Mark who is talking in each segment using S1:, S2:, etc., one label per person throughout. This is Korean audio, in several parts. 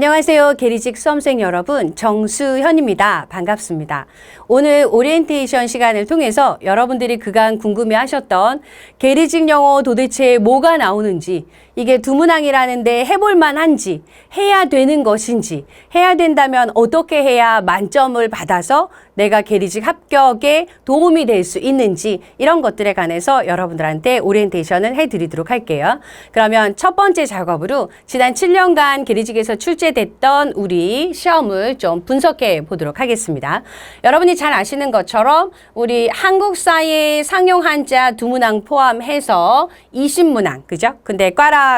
S1: 안녕하세요. 계리직 수험생 여러분, 정수현입니다. 반갑습니다. 오늘 오리엔테이션 시간을 통해서 여러분들이 그간 궁금해하셨던 계리직 영어 도대체 뭐가 나오는지, 이게 두문항이라는데 해볼 만한지, 해야 되는 것인지, 해야 된다면 어떻게 해야 만점을 받아서 내가 계리직 합격에 도움이 될 수 있는지, 이런 것들에 관해서 여러분들한테 오리엔테이션을 해드리도록 할게요. 그러면 첫 번째 작업으로 지난 7년간 계리직에서 출제됐던 우리 시험을 좀 분석해 보도록 하겠습니다. 여러분이 잘 아시는 것처럼 우리 한국사의 상용 한자 두문항 포함해서 20문항, 그죠? 근데 과락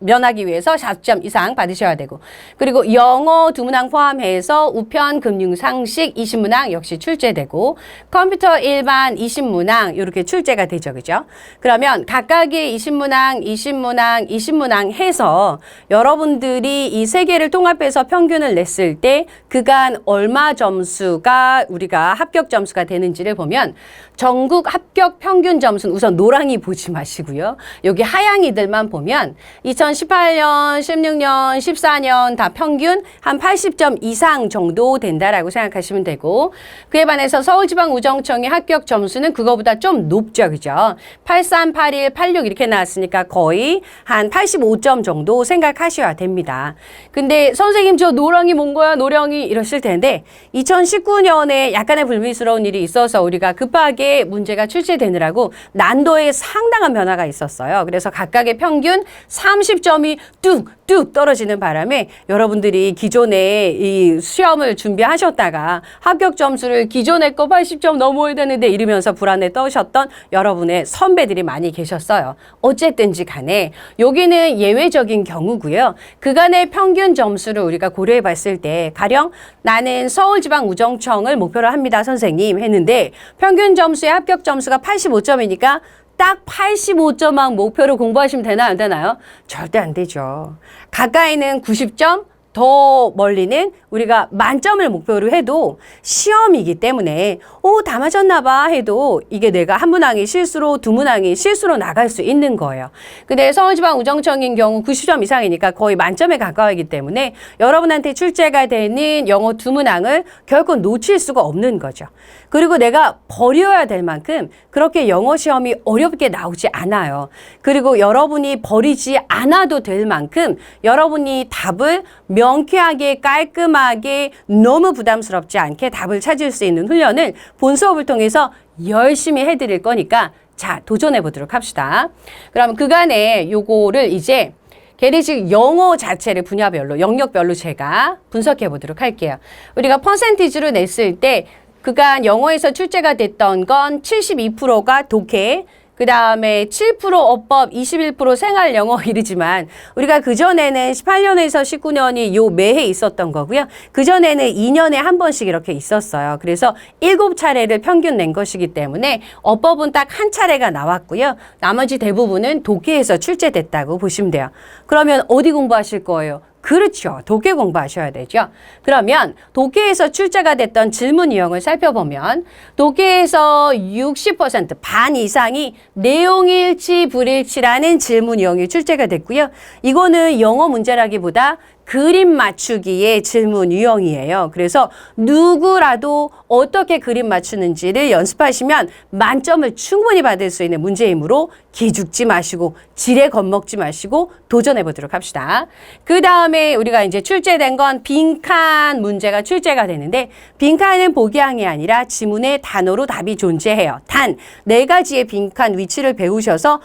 S1: 면하기 위해서 4점 이상 받으셔야 되고, 그리고 영어 두문항 포함해서 우편 금융 상식 20문항 역시 출제되고, 컴퓨터 일반 20문항 이렇게 출제가 되죠. 그죠? 그러면 각각의 20문항 해서 여러분들이 이 세 개를 통합해서 평균을 냈을 때 그간 얼마 점수가 우리가 합격 점수가 되는지를 보면, 전국 합격 평균 점수는 우선 노랑이 보지 마시고요. 여기 하양이들만 보면 2018년, 16년, 14년 다 평균 한 80점 이상 정도 된다라고 생각하시면 되고, 그에 반해서 서울지방우정청의 합격 점수는 그거보다 좀 높죠. 그죠? 83, 81, 86 이렇게 나왔으니까 거의 한 85점 정도 생각하셔야 됩니다. 근데 선생님 저 노랑이 뭔 거야? 노랑이 이러실 텐데, 2019년에 약간의 불미스러운 일이 있어서 우리가 급하게 문제가 출제되느라고 난도에 상당한 변화가 있었어요. 그래서 각각의 평균 30점이 뚝뚝 떨어지는 바람에 여러분들이 기존에 이 시험을 준비하셨다가 합격 점수를 기존에 거 80점 넘어야 되는데 이러면서 불안에 떠셨던 여러분의 선배들이 많이 계셨어요. 어쨌든지 간에 여기는 예외적인 경우고요. 그간의 평균 점수를 우리가 고려해 봤을 때, 가령 나는 서울지방우정청을 목표로 합니다, 선생님 했는데 평균 점수의 합격 점수가 85점이니까 딱 85점만 목표로 공부하시면 되나요? 안 되나요? 절대 안 되죠. 가까이는 90점, 더 멀리는 우리가 만점을 목표로 해도 시험이기 때문에 다 맞았나 봐 해도 이게 내가 한 문항이 실수로, 두 문항이 실수로 나갈 수 있는 거예요. 근데 서울지방우정청인 경우 90점 이상이니까 거의 만점에 가까우기 때문에 여러분한테 출제가 되는 영어 두 문항을 결코 놓칠 수가 없는 거죠. 그리고 내가 버려야 될 만큼 그렇게 영어 시험이 어렵게 나오지 않아요. 그리고 여러분이 버리지 않아도 될 만큼 여러분이 답을 명쾌하게 깔끔하게 너무 부담스럽지 않게 답을 찾을 수 있는 훈련을 본 수업을 통해서 열심히 해드릴 거니까 자, 도전해 보도록 합시다. 그럼 그간에 요거를 이제 계리직 영어 자체를 분야별로, 영역별로 제가 분석해 보도록 할게요. 우리가 퍼센티지로 냈을 때 그간 영어에서 출제가 됐던 건 72%가 독해, 그 다음에 7% 어법, 21% 생활 영어 이르지만 우리가 그전에는 18년에서 19년이 요 매해 있었던 거고요. 그전에는 2년에 한 번씩 이렇게 있었어요. 그래서 7차례를 평균 낸 것이기 때문에 어법은 딱 한 차례가 나왔고요. 나머지 대부분은 독해에서 출제됐다고 보시면 돼요. 그러면 어디 공부하실 거예요? 그렇죠. 독해 공부하셔야 되죠. 그러면 독해에서 출제가 됐던 질문 유형을 살펴보면 독해에서 60%, 반 이상이 내용일치, 불일치라는 질문 유형이 출제가 됐고요. 이거는 영어 문제라기보다 그림 맞추기의 질문 유형이에요. 그래서 누구라도 어떻게 그림 맞추는지를 연습하시면 만점을 충분히 받을 수 있는 문제이므로 기죽지 마시고 지레 겁먹지 마시고 도전해 보도록 합시다. 그 다음에 우리가 이제 출제된 건 빈칸 문제가 출제가 되는데, 빈칸은 복양이 아니라 지문의 단어로 답이 존재해요. 단, 4가지의 빈칸 위치를 배우셔서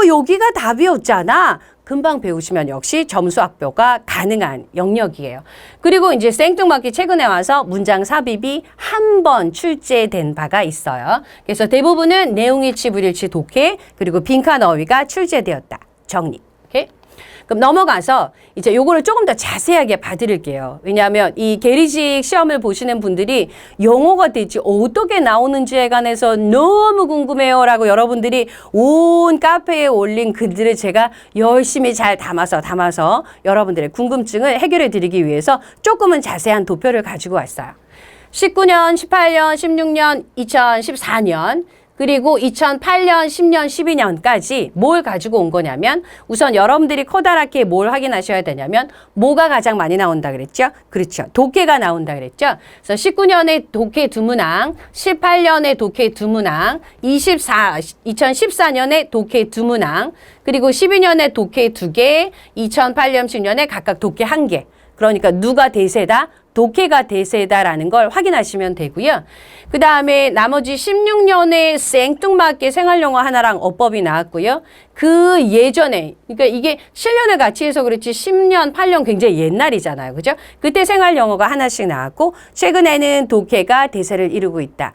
S1: 여기가 답이었잖아. 금방 배우시면 역시 점수 확보가 가능한 영역이에요. 그리고 이제 생뚱맞게 최근에 와서 문장 삽입이 한 번 출제된 바가 있어요. 그래서 대부분은 내용일치, 불일치, 독해, 그리고 빈칸 어휘가 출제되었다. 정리. 오케이? 그럼 넘어가서 이제 요거를 조금 더 자세하게 봐드릴게요. 왜냐하면 이 계리직 시험을 보시는 분들이 영어가 대체 어떻게 나오는지에 관해서 너무 궁금해요 라고 여러분들이 온 카페에 올린 글들을 제가 열심히 잘 담아서 여러분들의 궁금증을 해결해 드리기 위해서 조금은 자세한 도표를 가지고 왔어요. 19년, 18년, 16년, 2014년 그리고 2008년, 10년, 12년까지 뭘 가지고 온 거냐면 우선 여러분들이 커다랗게 뭘 확인하셔야 되냐면 뭐가 가장 많이 나온다 그랬죠? 그렇죠. 독해가 나온다 그랬죠? 그래서 19년에 독해 두 문항, 18년에 독해 두 문항, 2014년에 독해 두 문항, 그리고 12년에 독해 두 개, 2008년, 10년에 각각 독해 한 개. 그러니까 누가 대세다? 독해가 대세다라는 걸 확인하시면 되고요. 그 다음에 나머지 16년에 생뚱맞게 생활영어 하나랑 어법이 나왔고요. 그 예전에, 그러니까 이게 7년을 같이 해서 그렇지 10년, 8년 굉장히 옛날이잖아요. 그죠? 그때 생활영어가 하나씩 나왔고 최근에는 독해가 대세를 이루고 있다.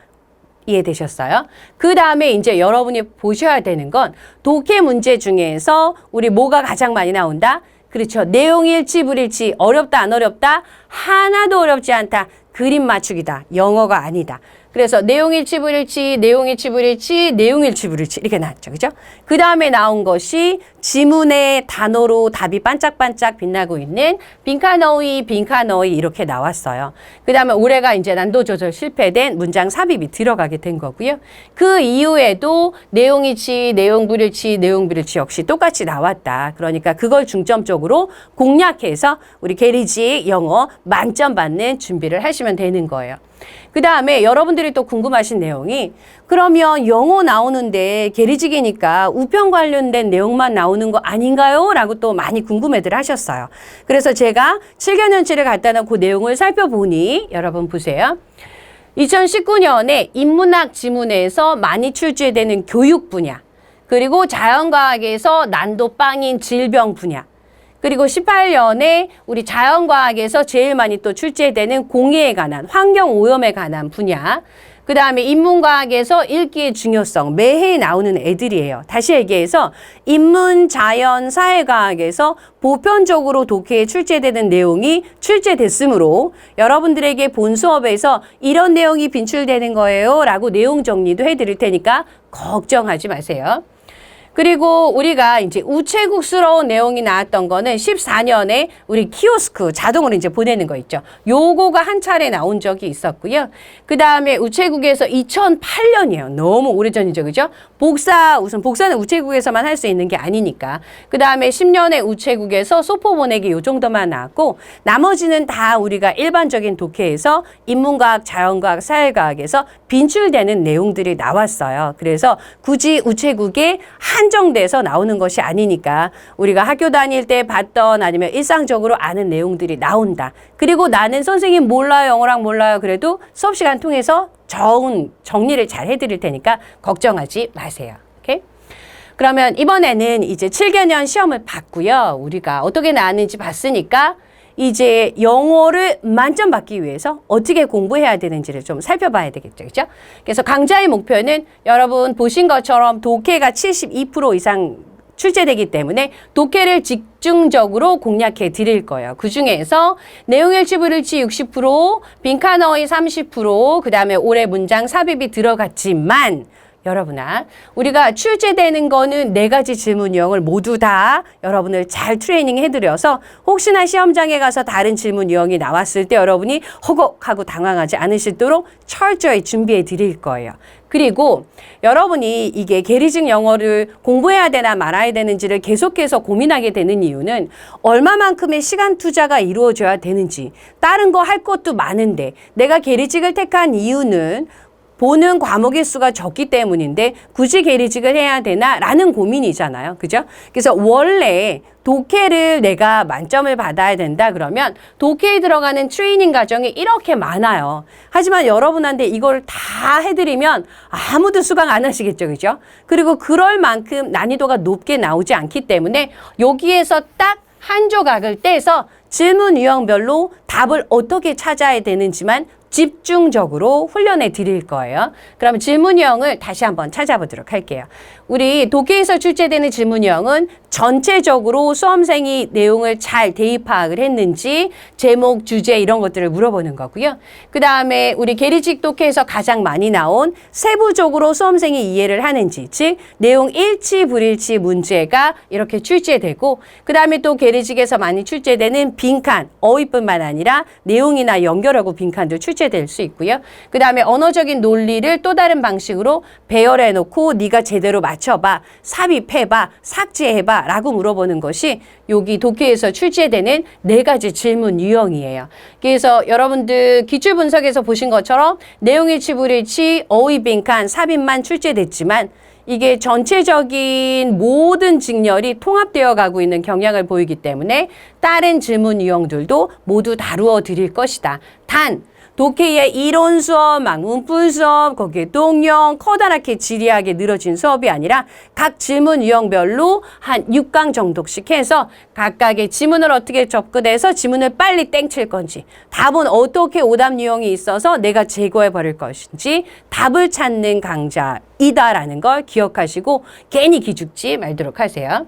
S1: 이해되셨어요? 그 다음에 이제 여러분이 보셔야 되는 건 독해 문제 중에서 우리 뭐가 가장 많이 나온다? 그렇죠. 내용 일치, 불일치, 어렵다, 안 어렵다? 하나도 어렵지 않다. 그림 맞추기다. 영어가 아니다. 그래서 내용 일치, 불일치, 내용 일치, 불일치, 내용 일치, 불일치 이렇게 나왔죠. 그죠? 그 다음에 나온 것이 지문의 단어로 답이 반짝반짝 빛나고 있는 빈칸어휘, 빈칸어휘 이렇게 나왔어요. 그 다음에 올해가 이제 난도 조절 실패된 문장 삽입이 들어가게 된 거고요. 그 이후에도 내용 일치, 내용 불일치, 내용 불일치 역시 똑같이 나왔다. 그러니까 그걸 중점적으로 공략해서 우리 게리지 영어 만점 받는 준비를 하시면 되는 거예요. 그 다음에 여러분들이 또 궁금하신 내용이 그러면 영어 나오는데 게리직이니까 우편 관련된 내용만 나오는 거 아닌가요? 라고 또 많이 궁금해들 하셨어요. 그래서 제가 7개년치를 갖다 놓은 그 내용을 살펴보니 여러분 보세요. 2019년에 인문학 지문에서 많이 출제되는 교육 분야, 그리고 자연과학에서 난도 빵인 질병 분야, 그리고 18년에 우리 자연과학에서 제일 많이 또 출제되는 공해에 관한, 환경오염에 관한 분야, 그 다음에 인문과학에서 읽기의 중요성, 매해 나오는 애들이에요. 다시 얘기해서 인문, 자연, 사회과학에서 보편적으로 독해에 출제되는 내용이 출제됐으므로 여러분들에게 본 수업에서 이런 내용이 빈출되는 거예요 라고 내용 정리도 해드릴 테니까 걱정하지 마세요. 그리고 우리가 이제 우체국스러운 내용이 나왔던 거는 14년에 우리 키오스크 자동으로 이제 보내는 거 있죠. 요거가 한 차례 나온 적이 있었고요. 그 다음에 우체국에서 2008년이에요. 너무 오래전이죠. 그죠? 우선 복사는 우체국에서만 할 수 있는 게 아니니까. 그 다음에 10년에 우체국에서 소포 보내기 요 정도만 나왔고 나머지는 다 우리가 일반적인 독해에서 인문과학, 자연과학, 사회과학에서 빈출되는 내용들이 나왔어요. 그래서 굳이 우체국에 한정돼서 나오는 것이 아니니까 우리가 학교 다닐 때 봤던 아니면 일상적으로 아는 내용들이 나온다. 그리고 나는 선생님 몰라요. 영어랑 몰라요. 그래도 수업 시간 통해서 정리를 잘 해드릴 테니까 걱정하지 마세요. 오케이? 그러면 이번에는 이제 7개년 시험을 봤고요. 우리가 어떻게 나왔는지 봤으니까 이제 영어를 만점 받기 위해서 어떻게 공부해야 되는지를 좀 살펴봐야 되겠죠. 그죠? 그래서 강좌의 목표는 여러분 보신 것처럼 독해가 72% 이상 출제되기 때문에 독해를 집중적으로 공략해 드릴 거예요. 그중에서 내용일치 불일치 60%, 빈칸어휘 30%, 그 다음에 올해 문장 삽입이 들어갔지만 여러분아, 우리가 출제되는 거는 4가지 질문 유형을 모두 다 여러분을 잘 트레이닝 해드려서 혹시나 시험장에 가서 다른 질문 유형이 나왔을 때 여러분이 허걱하고 당황하지 않으시도록 철저히 준비해 드릴 거예요. 그리고 여러분이 이게 게리직 영어를 공부해야 되나 말아야 되는지를 계속해서 고민하게 되는 이유는 얼마만큼의 시간 투자가 이루어져야 되는지, 다른 거 할 것도 많은데 내가 게리직을 택한 이유는 보는 과목의 수가 적기 때문인데 굳이 게리직을 해야 되나? 라는 고민이잖아요. 그죠? 그래서 원래 독해를 내가 만점을 받아야 된다 그러면 독해에 들어가는 트레이닝 과정이 이렇게 많아요. 하지만 여러분한테 이걸 다 해드리면 아무도 수강 안 하시겠죠. 그죠? 그리고 그럴 만큼 난이도가 높게 나오지 않기 때문에 여기에서 딱 한 조각을 떼서 질문 유형별로 답을 어떻게 찾아야 되는지만 집중적으로 훈련해 드릴 거예요. 그럼 질문 유형을 다시 한번 찾아보도록 할게요. 우리 독해에서 출제되는 질문 유형은 전체적으로 수험생이 내용을 잘 대입 파악을 했는지 제목, 주제 이런 것들을 물어보는 거고요. 그 다음에 우리 게리직 독해에서 가장 많이 나온 세부적으로 수험생이 이해를 하는지, 즉 내용 일치, 불일치 문제가 이렇게 출제되고 그 다음에 또 게리직에서 많이 출제되는 빈칸, 어휘뿐만 아니라 내용이나 연결하고 빈칸도 출제 출제될 수 있고요. 그 다음에 언어적인 논리를 또 다른 방식으로 배열해놓고 네가 제대로 맞춰봐, 삽입해봐, 삭제해봐 라고 물어보는 것이 여기 독해에서 출제되는 4가지 질문 유형이에요. 그래서 여러분들 기출분석에서 보신 것처럼 내용일치, 불일치, 어휘 빈칸, 삽입만 출제됐지만 이게 전체적인 모든 직렬이 통합되어 가고 있는 경향을 보이기 때문에 다른 질문 유형들도 모두 다루어 드릴 것이다. 단 독해의 이론 수업, 막 문풀 수업, 거기에 동영, 커다랗게 지리하게 늘어진 수업이 아니라 각 질문 유형별로 한 6강 정도씩 해서 각각의 지문을 어떻게 접근해서 지문을 빨리 땡칠 건지, 답은 어떻게 오답 유형이 있어서 내가 제거해 버릴 것인지 답을 찾는 강좌이다라는 걸 기억하시고 괜히 기죽지 말도록 하세요.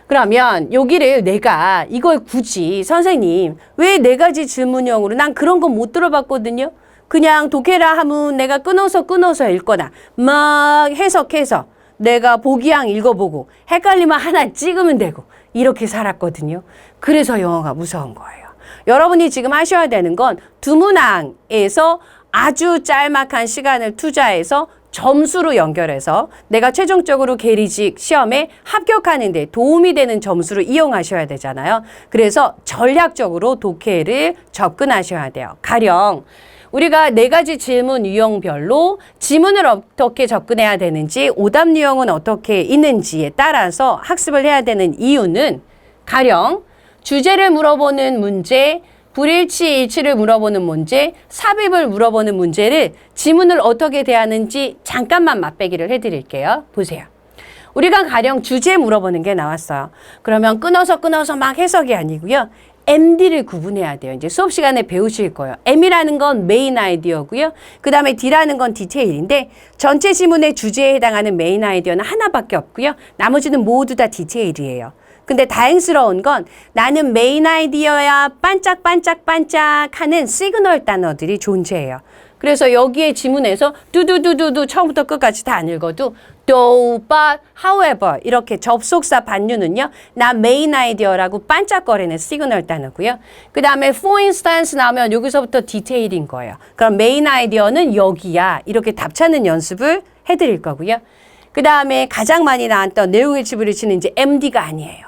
S1: 그러면 여기를 내가 이걸 굳이 선생님 왜 4가지 질문형으로, 난 그런 건 못 들어봤거든요. 그냥 독해라 하면 내가 끊어서 읽거나 막 해석해서 내가 보기양 읽어보고 헷갈리면 하나 찍으면 되고 이렇게 살았거든요. 그래서 영어가 무서운 거예요. 여러분이 지금 하셔야 되는 건 두문항에서 아주 짤막한 시간을 투자해서 점수로 연결해서 내가 최종적으로 계리직 시험에 합격하는 데 도움이 되는 점수를 이용하셔야 되잖아요. 그래서 전략적으로 독해를 접근하셔야 돼요. 가령 우리가 4가지 질문 유형별로 지문을 어떻게 접근해야 되는지, 오답 유형은 어떻게 있는지에 따라서 학습을 해야 되는 이유는 가령 주제를 물어보는 문제, 불일치, 일치를 물어보는 문제, 삽입을 물어보는 문제를 지문을 어떻게 대하는지 잠깐만 맛배기를 해드릴게요. 보세요. 우리가 가령 주제 물어보는 게 나왔어요. 그러면 끊어서 막 해석이 아니고요. MD를 구분해야 돼요. 이제 수업 시간에 배우실 거예요. M이라는 건 메인 아이디어고요. 그 다음에 D라는 건 디테일인데 전체 지문의 주제에 해당하는 메인 아이디어는 하나밖에 없고요. 나머지는 모두 다 디테일이에요. 근데 다행스러운 건 나는 메인 아이디어야 반짝반짝 하는 시그널 단어들이 존재해요. 그래서 여기에 지문에서 두두두두두 처음부터 끝까지 다 안 읽어도 though, but, however 이렇게 접속사 반류는요. 나 메인 아이디어라고 반짝거리는 시그널 단어고요. 그 다음에 for instance 나오면 여기서부터 디테일인 거예요. 그럼 메인 아이디어는 여기야. 이렇게 답 찾는 연습을 해드릴 거고요. 그 다음에 가장 많이 나왔던 내용일치 불일치는 이제 MD가 아니에요.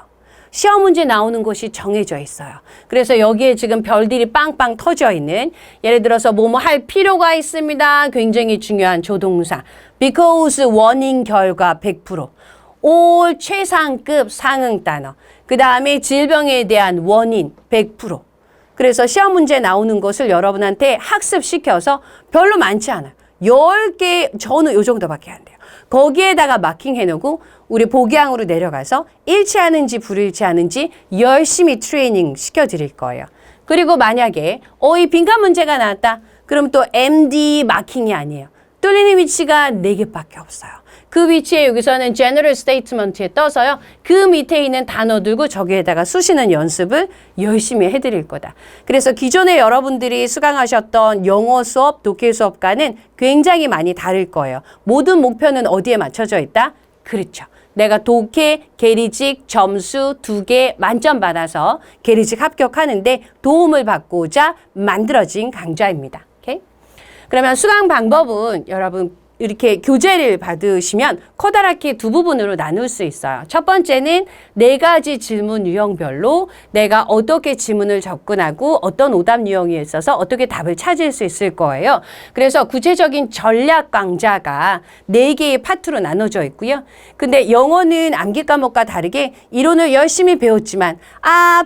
S1: 시험 문제 나오는 곳이 정해져 있어요. 그래서 여기에 지금 별들이 빵빵 터져 있는, 예를 들어서 뭐뭐 할 필요가 있습니다. 굉장히 중요한 조동사. because 원인 결과 100%. all 최상급 상응 단어. 그 다음에 질병에 대한 원인 100%. 그래서 시험 문제 나오는 것을 여러분한테 학습시켜서 별로 많지 않아요. 10개, 저는 요 정도밖에 안 돼요. 거기에다가 마킹 해놓고 우리 복양으로 내려가서 일치하는지 불일치하는지 열심히 트레이닝 시켜드릴 거예요. 그리고 만약에 이 빈칸 문제가 나왔다. 그럼 또 MD 마킹이 아니에요. 뚫리는 위치가 4개밖에 없어요. 그 위치에 여기서는 General Statement에 떠서요. 그 밑에 있는 단어 들고 저기에다가 쑤시는 연습을 열심히 해드릴 거다. 그래서 기존에 여러분들이 수강하셨던 영어 수업, 독해 수업과는 굉장히 많이 다를 거예요. 모든 목표는 어디에 맞춰져 있다? 그렇죠. 내가 독해, 계리직, 점수 2개 만점 받아서 계리직 합격하는데 도움을 받고자 만들어진 강좌입니다. 오케이? 그러면 수강 방법은 여러분 이렇게 교재를 받으시면 커다랗게 2부분으로 나눌 수 있어요. 첫 번째는 4가지 질문 유형별로 내가 어떻게 지문을 접근하고 어떤 오답 유형이 있어서 어떻게 답을 찾을 수 있을 거예요. 그래서 구체적인 전략 강좌가 4개의 파트로 나눠져 있고요. 근데 영어는 암기 과목과 다르게 이론을 열심히 배웠지만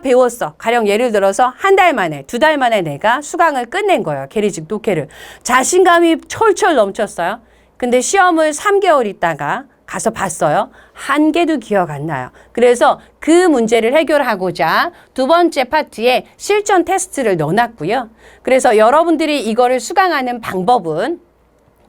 S1: 배웠어. 가령 예를 들어서 한 달 만에, 2달 만에 내가 수강을 끝낸 거예요. 계리직 독해를. 자신감이 철철 넘쳤어요. 근데 시험을 3개월 있다가 가서 봤어요. 한 개도 기억 안 나요. 그래서 그 문제를 해결하고자 2번째 파트에 실전 테스트를 넣어놨고요. 그래서 여러분들이 이거를 수강하는 방법은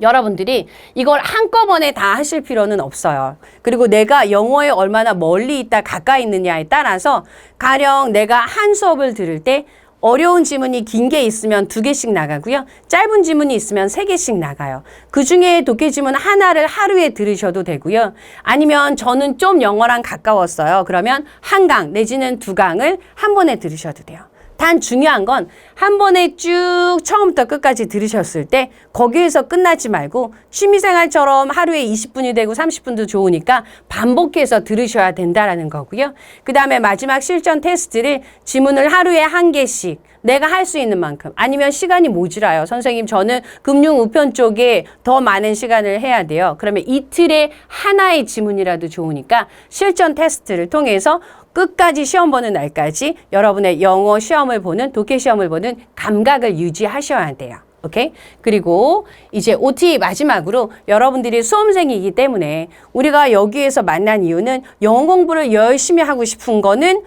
S1: 여러분들이 이걸 한꺼번에 다 하실 필요는 없어요. 그리고 내가 영어에 얼마나 멀리 있다 가까이 있느냐에 따라서 가령 내가 한 수업을 들을 때 어려운 지문이 긴 게 있으면 2개씩 나가고요. 짧은 지문이 있으면 3개씩 나가요. 그중에 독해 지문 하나를 하루에 들으셔도 되고요. 아니면 저는 좀 영어랑 가까웠어요. 그러면 한 강 내지는 2강을 한 번에 들으셔도 돼요. 단 중요한 건 한 번에 쭉 처음부터 끝까지 들으셨을 때 거기에서 끝나지 말고 취미생활처럼 하루에 20분이 되고 30분도 좋으니까 반복해서 들으셔야 된다라는 거고요. 그 다음에 마지막 실전 테스트를 지문을 하루에 1개씩 내가 할 수 있는 만큼 아니면 시간이 모자라요. 선생님 저는 금융 우편 쪽에 더 많은 시간을 해야 돼요. 그러면 이틀에 하나의 지문이라도 좋으니까 실전 테스트를 통해서 끝까지 시험 보는 날까지 여러분의 영어 시험을 보는 독해 시험을 보는 감각을 유지하셔야 돼요. 오케이? 그리고 이제 OT 마지막으로 여러분들이 수험생이기 때문에 우리가 여기에서 만난 이유는 영어 공부를 열심히 하고 싶은 거는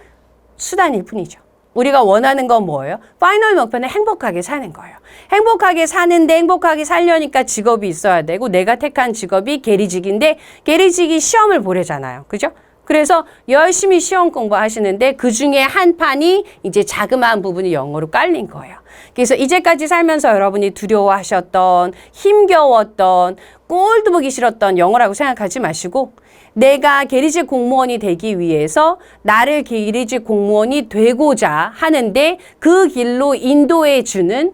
S1: 수단일 뿐이죠. 우리가 원하는 건 뭐예요? 파이널 목표는 행복하게 사는 거예요. 행복하게 사는데 행복하게 살려니까 직업이 있어야 되고 내가 택한 직업이 계리직인데 계리직이 시험을 보래잖아요. 그죠? 그래서 열심히 시험 공부하시는데 그중에 한 판이 이제 자그마한 부분이 영어로 깔린 거예요. 그래서 이제까지 살면서 여러분이 두려워하셨던 힘겨웠던 꼴도 보기 싫었던 영어라고 생각하지 마시고 내가 계리직 공무원이 되기 위해서 나를 계리직 공무원이 되고자 하는데 그 길로 인도해 주는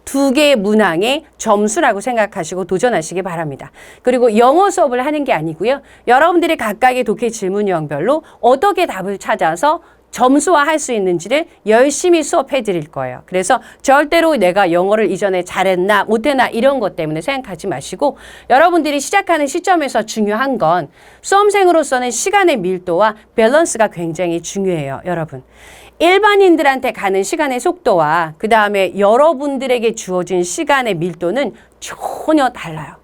S1: 2개의 문항의 점수라고 생각하시고 도전하시기 바랍니다. 그리고 영어 수업을 하는 게 아니고요. 여러분들이 각각의 독해 질문형별로 어떻게 답을 찾아서 점수화할 수 있는지를 열심히 수업해 드릴 거예요. 그래서 절대로 내가 영어를 이전에 잘했나 못했나 이런 것 때문에 생각하지 마시고 여러분들이 시작하는 시점에서 중요한 건 수험생으로서는 시간의 밀도와 밸런스가 굉장히 중요해요. 여러분. 일반인들한테 가는 시간의 속도와 그 다음에 여러분들에게 주어진 시간의 밀도는 전혀 달라요.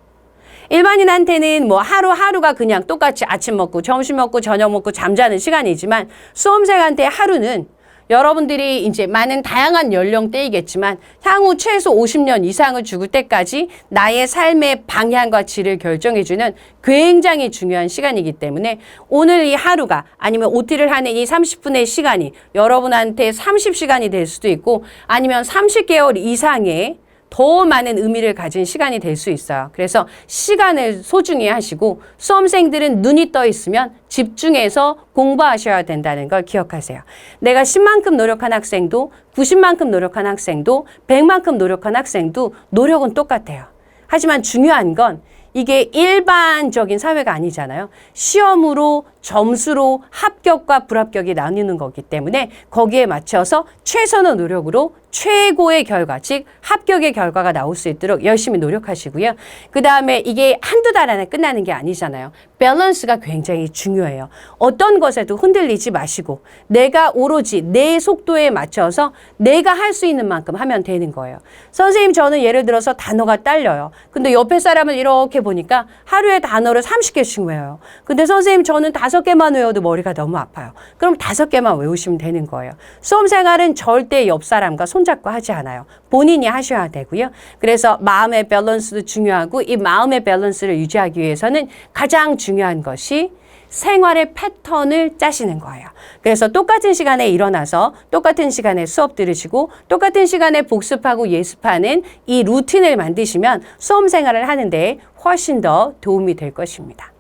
S1: 일반인한테는 뭐 하루하루가 그냥 똑같이 아침 먹고 점심 먹고 저녁 먹고 잠자는 시간이지만 수험생한테 하루는 여러분들이 이제 많은 다양한 연령대이겠지만 향후 최소 50년 이상을 죽을 때까지 나의 삶의 방향과 질을 결정해주는 굉장히 중요한 시간이기 때문에 오늘 이 하루가 아니면 OT를 하는 이 30분의 시간이 여러분한테 30시간이 될 수도 있고 아니면 30개월 이상의 더 많은 의미를 가진 시간이 될 수 있어요. 그래서 시간을 소중히 하시고 수험생들은 눈이 떠 있으면 집중해서 공부하셔야 된다는 걸 기억하세요. 내가 10만큼 노력한 학생도 90만큼 노력한 학생도 100만큼 노력한 학생도 노력은 똑같아요. 하지만 중요한 건 이게 일반적인 사회가 아니잖아요. 시험으로 점수로 합격과 불합격이 나뉘는 거기 때문에 거기에 맞춰서 최선의 노력으로 최고의 결과, 즉 합격의 결과가 나올 수 있도록 열심히 노력하시고요. 그 다음에 이게 한두 달 안에 끝나는 게 아니잖아요. 밸런스가 굉장히 중요해요. 어떤 것에도 흔들리지 마시고 내가 오로지 내 속도에 맞춰서 내가 할 수 있는 만큼 하면 되는 거예요. 선생님 저는 예를 들어서 단어가 딸려요. 근데 옆에 사람을 이렇게 보니까 하루에 단어를 30개씩 외워요. 근데 선생님 저는 5개만 외워도 머리가 너무 아파요. 그럼 5개만 외우시면 되는 거예요. 수험생활은 절대 옆 사람과 손잡고 하지 않아요. 본인이 하셔야 되고요. 그래서 마음의 밸런스도 중요하고 이 마음의 밸런스를 유지하기 위해서는 가장 중요한 것이 생활의 패턴을 짜시는 거예요. 그래서 똑같은 시간에 일어나서 똑같은 시간에 수업 들으시고 똑같은 시간에 복습하고 예습하는 이 루틴을 만드시면 수험 생활을 하는데 훨씬 더 도움이 될 것입니다.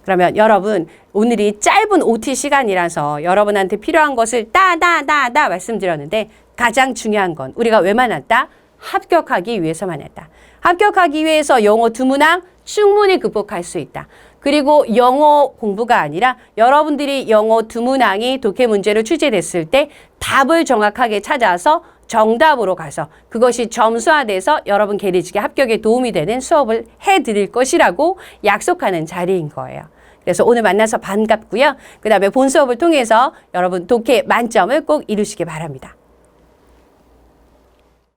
S1: 그러면 여러분 오늘이 짧은 OT 시간이라서 여러분한테 필요한 것을 따다다다 말씀드렸는데 가장 중요한 건 우리가 왜 만났다? 합격하기 위해서 만났다. 합격하기 위해서 영어 2문항 충분히 극복할 수 있다. 그리고 영어 공부가 아니라 여러분들이 영어 2문항이 독해 문제로 출제됐을 때 답을 정확하게 찾아서 정답으로 가서 그것이 점수화돼서 여러분 계리직의 합격에 도움이 되는 수업을 해드릴 것이라고 약속하는 자리인 거예요. 그래서 오늘 만나서 반갑고요. 그 다음에 본 수업을 통해서 여러분 독해 만점을 꼭 이루시기 바랍니다.